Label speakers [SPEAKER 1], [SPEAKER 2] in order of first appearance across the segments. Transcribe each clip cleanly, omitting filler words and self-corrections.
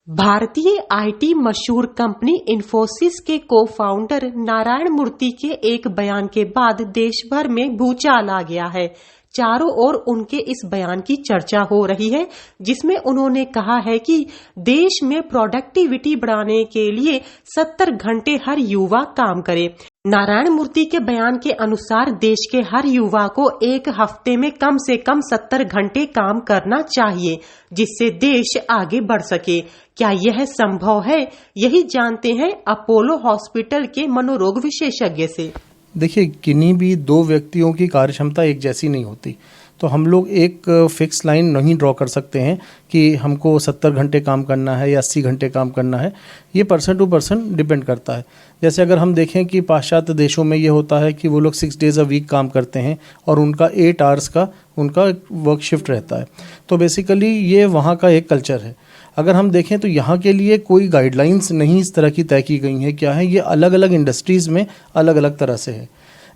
[SPEAKER 1] भारतीय आईटी मशहूर कंपनी इन्फोसिस के को-फाउंडर नारायण मूर्ति के एक बयान के बाद देश भर में भूचाल आ गया है। चारों ओर उनके इस बयान की चर्चा हो रही है, जिसमें उन्होंने कहा है कि देश में प्रोडक्टिविटी बढ़ाने के लिए 70 घंटे हर युवा काम करे। नारायण मूर्ति के बयान के अनुसार देश के हर युवा को एक हफ्ते में कम से कम 70 घंटे काम करना चाहिए, जिससे देश आगे बढ़ सके। क्या यह संभव है? यही जानते हैं अपोलो हॉस्पिटल के मनोरोग विशेषज्ञ से।
[SPEAKER 2] देखिए, किन्हीं भी दो व्यक्तियों की कार्यक्षमता एक जैसी नहीं होती, तो हम लोग एक फिक्स लाइन नहीं ड्रॉ कर सकते हैं कि हमको 70 घंटे काम करना है या 80 घंटे काम करना है। ये पर्सन टू पर्सन डिपेंड करता है। जैसे अगर हम देखें कि पाश्चात्य देशों में ये होता है कि वो लोग 6 डेज़ अ वीक काम करते हैं और उनका 8 आवर्स का उनका वर्क शिफ्ट रहता है। तो बेसिकली ये वहाँ का एक कल्चर है। अगर हम देखें तो यहाँ के लिए कोई गाइडलाइंस नहीं इस तरह की तय की गई हैं। क्या है, ये अलग अलग इंडस्ट्रीज़ में अलग अलग तरह से है।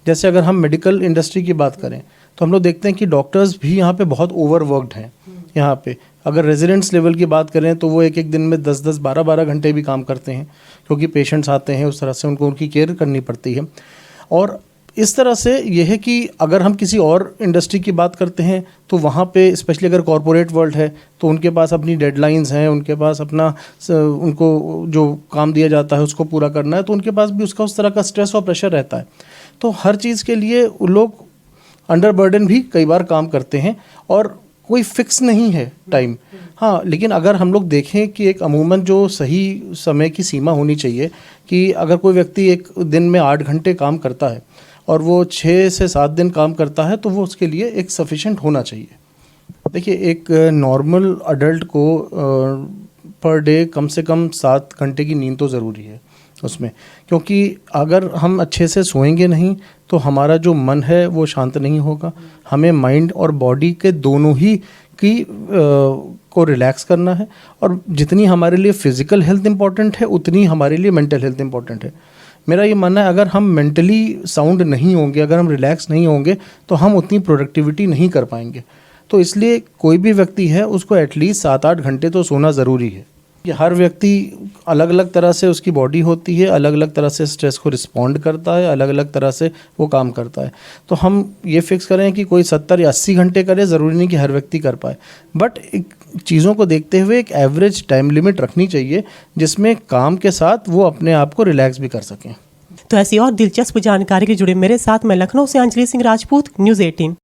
[SPEAKER 2] जैसे अगर हम मेडिकल इंडस्ट्री की बात करें तो हम लोग देखते हैं कि डॉक्टर्स भी यहाँ पे बहुत ओवरवर्कड हैं। यहाँ पे अगर रेजिडेंट्स लेवल की बात करें तो वो एक एक दिन में 10-10, 12-12 घंटे भी काम करते हैं, क्योंकि पेशेंट्स आते हैं, उस तरह से उनको उनकी केयर करनी पड़ती है। और इस तरह से ये है कि अगर हम किसी और इंडस्ट्री की बात करते हैं तो वहाँ पे स्पेशली अगर कॉरपोरेट वर्ल्ड है तो उनके पास अपनी डेडलाइंस हैं, उनके पास अपना उनको जो काम दिया जाता है उसको पूरा करना है, तो उनके पास भी उसका उस तरह का स्ट्रेस और प्रेशर रहता है। तो हर चीज़ के लिए वो लोग अंडर बर्डन भी कई बार काम करते हैं और कोई फिक्स नहीं है टाइम। हाँ, लेकिन अगर हम लोग देखें कि एक अमूमन जो सही समय की सीमा होनी चाहिए कि अगर कोई व्यक्ति एक दिन में 8 घंटे काम करता है और वो 6 से 7 दिन काम करता है तो वो उसके लिए एक सफिशेंट होना चाहिए। देखिए, एक नॉर्मल अडल्ट को पर डे कम से कम 7 घंटे की नींद तो ज़रूरी है उसमें, क्योंकि अगर हम अच्छे से सोएंगे नहीं तो हमारा जो मन है वो शांत नहीं होगा। हमें माइंड और बॉडी के दोनों ही की को रिलैक्स करना है, और जितनी हमारे लिए फिज़िकल हेल्थ इम्पॉर्टेंट है उतनी हमारे लिए मेंटल हेल्थ इम्पॉर्टेंट है। मेरा ये मानना है, अगर हम मेंटली साउंड नहीं होंगे, अगर हम रिलैक्स नहीं होंगे तो हम उतनी प्रोडक्टिविटी नहीं कर पाएंगे। तो इसलिए कोई भी व्यक्ति है उसको एटलीस्ट 7-8 घंटे तो सोना ज़रूरी है। कि हर व्यक्ति अलग अलग तरह से उसकी बॉडी होती है, अलग अलग तरह से स्ट्रेस को रिस्पॉन्ड करता है, अलग अलग तरह से वो काम करता है। तो हम ये फिक्स करें कि कोई 70 या 80 घंटे करे, ज़रूरी नहीं कि हर व्यक्ति कर पाए, बट एक चीज़ों को देखते हुए एक एवरेज टाइम लिमिट रखनी चाहिए जिसमें काम के साथ वो अपने आप को रिलैक्स भी कर सकें।
[SPEAKER 1] तो ऐसी और दिलचस्प जानकारी के जुड़े मेरे साथ, मैं लखनऊ से अंजलि सिंह राजपूत, न्यूज़ 18।